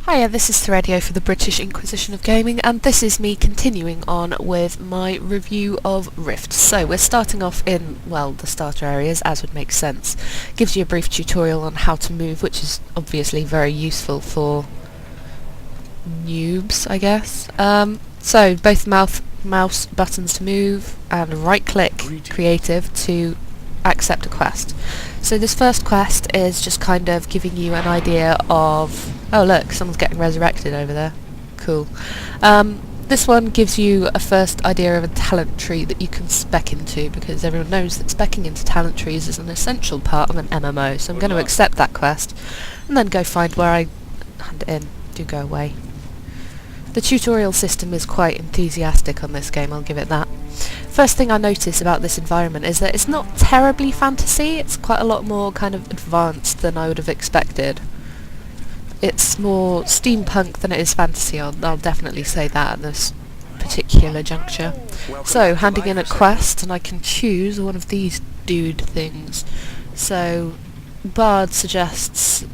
Hiya, this is Threadio for the British Inquisition of Gaming, and this is me continuing on with my review of Rift. So we're starting off in, well, the starter areas, as would make sense. Gives you a brief tutorial on how to move, which is obviously very useful for noobs, I guess. So both mouse buttons to move, and right-click Creative to accept a quest. So this first quest is just kind of giving you an idea of... Oh look, someone's getting resurrected over there. Cool. This one gives you a first idea of a talent tree that you can spec into, because everyone knows that speccing into talent trees is an essential part of an MMO, so I'm going to accept that quest, and then go find where I hand it in. Do go away. The tutorial system is quite enthusiastic on this game, I'll give it that. First thing I notice about this environment is that it's not terribly fantasy, it's quite a lot more kind of advanced than I would have expected. It's more steampunk than it is fantasy, I'll definitely say that at this particular juncture. So, handing in a quest, and I can choose one of these dude things. So, Bard suggests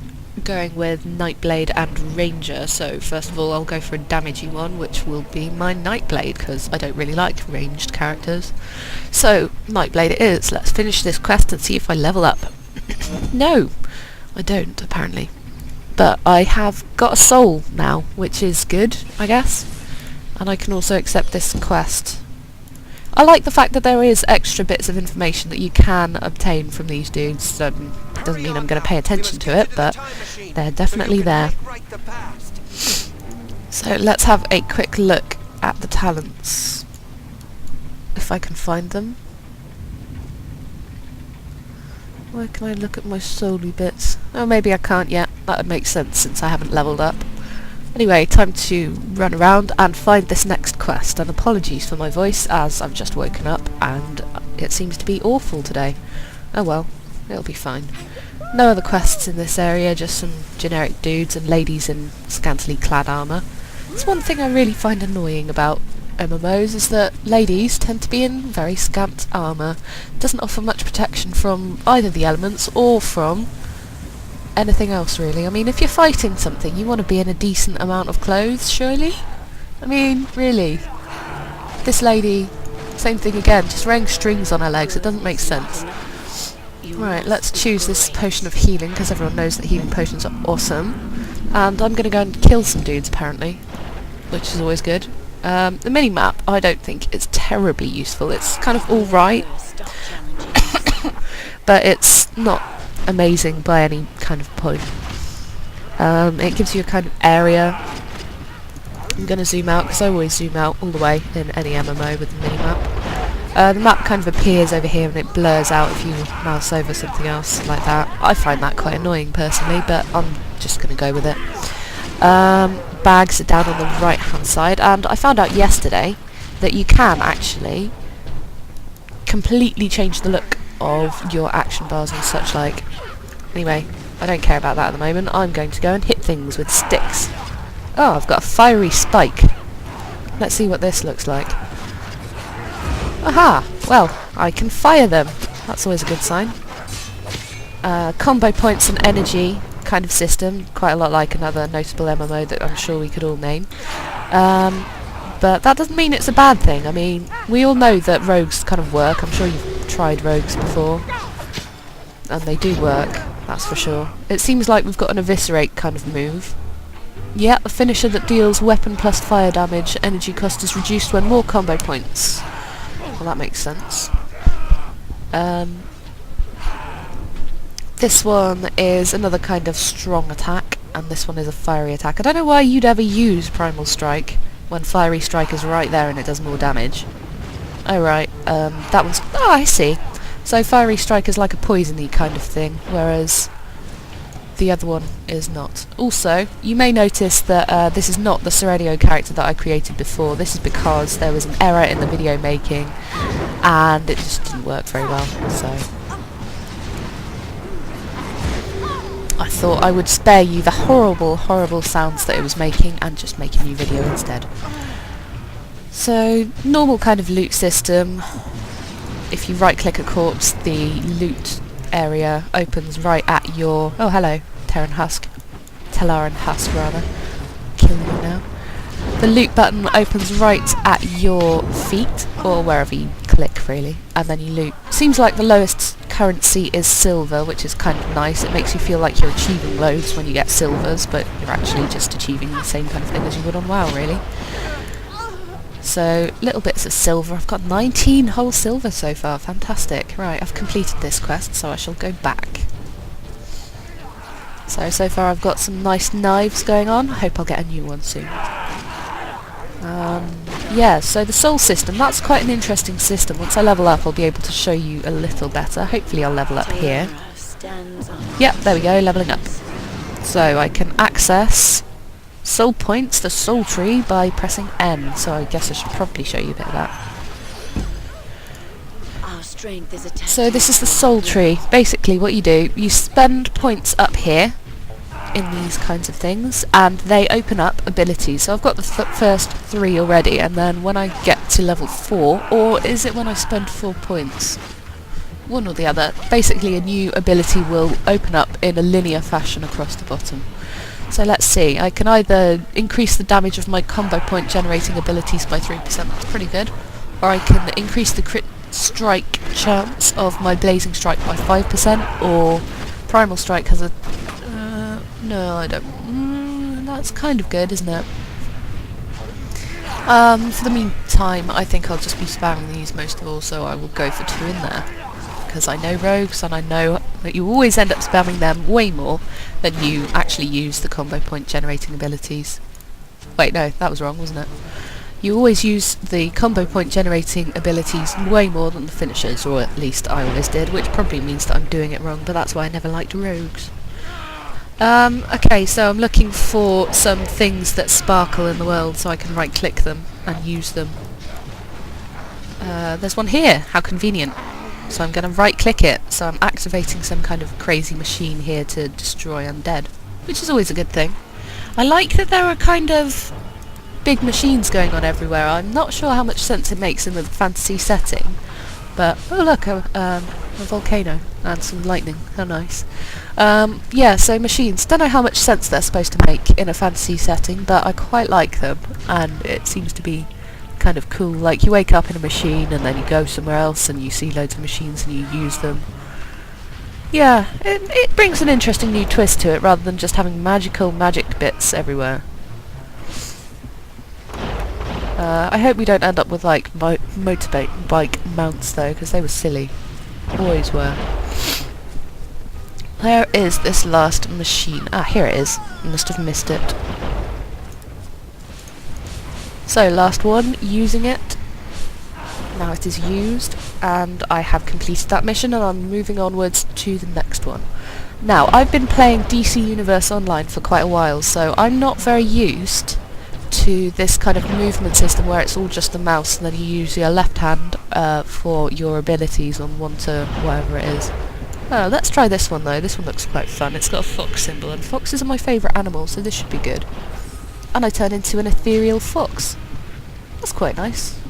going with Nightblade and Ranger, so first of all I'll go for a damagey one, which will be my Nightblade, because I don't really like ranged characters. So, Nightblade it is. Let's finish this quest and see if I level up. No, I don't, apparently. But I have got a soul now, which is good, I guess. And I can also accept this quest. I like the fact that there is extra bits of information that you can obtain from these dudes. Doesn't mean I'm going to pay attention to it, but they're definitely there. So let's have a quick look at the talents, if I can find them. Where can I look at my soul-y bits? Oh, maybe I can't yet. That would make sense since I haven't leveled up. Anyway, time to run around and find this next quest, and apologies for my voice as I've just woken up and it seems to be awful today. Oh well, it'll be fine. No other quests in this area, just some generic dudes and ladies in scantily clad armour. It's one thing I really find annoying about MMOs is that ladies tend to be in very scant armour. It doesn't offer much protection from either the elements or from anything else really. I mean, if you're fighting something, you want to be in a decent amount of clothes, surely? I mean, really. This lady, same thing again, just wearing strings on her legs, it doesn't make sense. Right, let's choose this potion of healing, because everyone knows that healing potions are awesome. And I'm going to go and kill some dudes, apparently, which is always good. The mini-map, I don't think it's terribly useful. It's kind of alright, but it's not amazing by any kind of point. It gives you a kind of area. I'm going to zoom out, because I always zoom out all the way in any MMO with the mini-map. The map kind of appears over here and it blurs out if you mouse over something else like that. I find that quite annoying personally, but I'm just going to go with it. Bags are down on the right hand side, and I found out yesterday that you can actually completely change the look of your action bars and such like. Anyway, I don't care about that at the moment. I'm going to go and hit things with sticks. Oh, I've got a fiery spike. Let's see what this looks like. Aha! Well, I can fire them. That's always a good sign. Combo points and energy kind of system, quite a lot like another notable MMO that I'm sure we could all name. But that doesn't mean it's a bad thing. I mean, we all know that rogues kind of work. I'm sure you've tried rogues before. And they do work, that's for sure. It seems like we've got an eviscerate kind of move. Yeah, a finisher that deals weapon plus fire damage. Energy cost is reduced when more combo points. Well, that makes sense. This one is another kind of strong attack, and this one is a fiery attack. I don't know why you'd ever use Primal Strike when Fiery Strike is right there and it does more damage. Oh right, that one's... Oh, I see. So Fiery Strike is like a poisony kind of thing, whereas the other one is not. Also, you may notice that this is not the Threadio character that I created before. This is because there was an error in the video making, and it just didn't work very well, so... I thought I would spare you the horrible, horrible sounds that it was making and just make a new video instead. So, normal kind of loot system. If you right-click a corpse, the loot area opens right at your... Oh, hello, Terran Husk. Tellaran Husk, rather. kill you now. The loot button opens right at your feet, or wherever you click really, and then you loot. Seems like the lowest currency is silver, which is kind of nice. It makes you feel like you're achieving loads when you get silvers, but you're actually just achieving the same kind of thing as you would on WoW really. So, little bits of silver. I've got 19 whole silver so far. Fantastic. Right, I've completed this quest, so I shall go back. So far I've got some nice knives going on. I hope I'll get a new one soon. Yeah, so the soul system, that's quite an interesting system. Once I level up, I'll be able to show you a little better. Hopefully I'll level up here. Yep, there we go, leveling up. So I can access soul points, the soul tree, by pressing N. So I guess I should probably show you a bit of that. So this is the soul tree. Basically what you do, you spend points up here in these kinds of things, and they open up abilities. So I've got the first 3 already, and then when I get to level 4, or is it when I spend 4 points? One or the other. Basically a new ability will open up in a linear fashion across the bottom. So let's see, I can either increase the damage of my combo point generating abilities by 3%, that's pretty good, or I can increase the crit strike chance of my blazing strike by 5%, or primal strike has a... no, I don't... that's kind of good, isn't it? For the meantime, I think I'll just be spamming these most of all, so I will go for 2 in there. Because I know rogues, and I know that you always end up spamming them way more than you actually use the combo point generating abilities. Wait, no, that was wrong, wasn't it? You always use the combo point generating abilities way more than the finishers, or at least I always did, which probably means that I'm doing it wrong, but that's why I never liked rogues. Okay, so I'm looking for some things that sparkle in the world so I can right click them and use them. There's one here, how convenient. So I'm going to right click it, so I'm activating some kind of crazy machine here to destroy undead, which is always a good thing. I like that there are kind of big machines going on everywhere. I'm not sure how much sense it makes in the fantasy setting, but oh look, a volcano and some lightning, how nice. Yeah, so machines, don't know how much sense they're supposed to make in a fantasy setting, but I quite like them, and it seems to be kind of cool. Like, you wake up in a machine and then you go somewhere else and you see loads of machines and you use them. Yeah, it brings an interesting new twist to it rather than just having magic bits everywhere. I hope we don't end up with like motorbike mounts though, because they were silly. Always were. Where is this last machine? Ah, here it is. Must have missed it. So, last one, using it. Now it is used, and I have completed that mission, and I'm moving onwards to the next one. Now, I've been playing DC Universe Online for quite a while, so I'm not very used to this kind of movement system where it's all just the mouse, and then you use your left hand for your abilities on 1 to whatever it is. Let's try this one though. This one looks quite fun. It's got a fox symbol, and foxes are my favourite animal, so this should be good. And I turn into an ethereal fox. That's quite nice.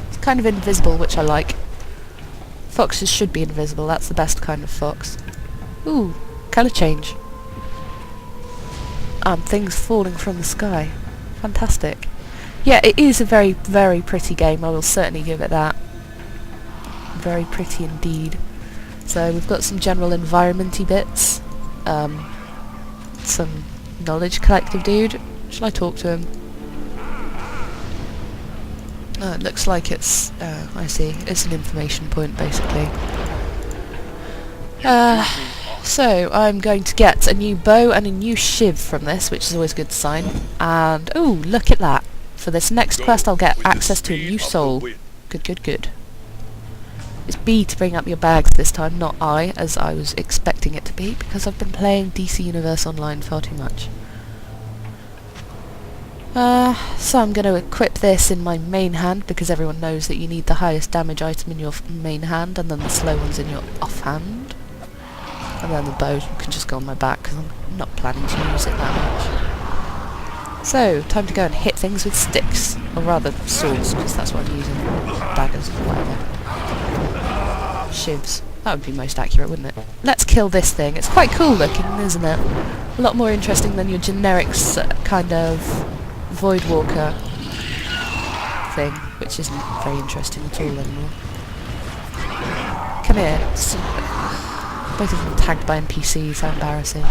It's kind of invisible, which I like. Foxes should be invisible, that's the best kind of fox. Ooh, colour change. And things falling from the sky. Fantastic. Yeah, it is a very, very pretty game, I will certainly give it that. Very pretty indeed. So we've got some general environment-y bits. Some knowledge collective dude. Shall I talk to him? Oh, it looks like it's... I see. It's an information point, basically. So, I'm going to get a new bow and a new shiv from this, which is always a good sign. And, ooh, look at that. For this next quest, I'll get access to a new soul. Good, good, good. It's B to bring up your bags this time, not I, as I was expecting it to be, because I've been playing DC Universe Online far too much. So I'm going to equip this in my main hand, because everyone knows that you need the highest damage item in your main hand, and then the slow ones in your offhand. And then the bow can just go on my back, because I'm not planning to use it that much. So, time to go and hit things with sticks, or rather swords, because that's what I'm using. Daggers or whatever. Shivs. That would be most accurate, wouldn't it? Let's kill this thing. It's quite cool looking, isn't it? A lot more interesting than your generic kind of Void Walker thing, which isn't very interesting at all anymore. Come here. Both of them tagged by NPCs, how embarrassing.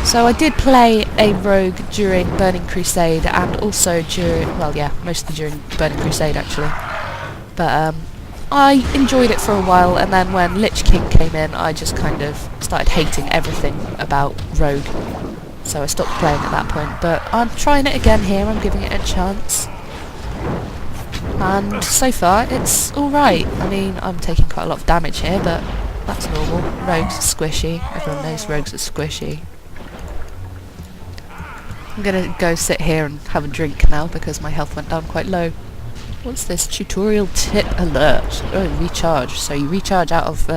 So I did play a rogue during Burning Crusade and also during, well yeah, mostly during Burning Crusade actually. But I enjoyed it for a while, and then when Lich King came in I just kind of started hating everything about rogue. So I stopped playing at that point, but I'm trying it again here, I'm giving it a chance. And so far it's alright. I mean, I'm taking quite a lot of damage here, but that's normal. Rogues are squishy, everyone knows rogues are squishy. I'm gonna go sit here and have a drink now because my health went down quite low. What's this? Tutorial tip alert. Oh, recharge. So you recharge out of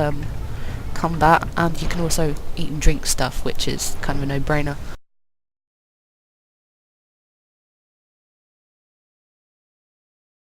combat, and you can also eat and drink stuff, which is kind of a no-brainer.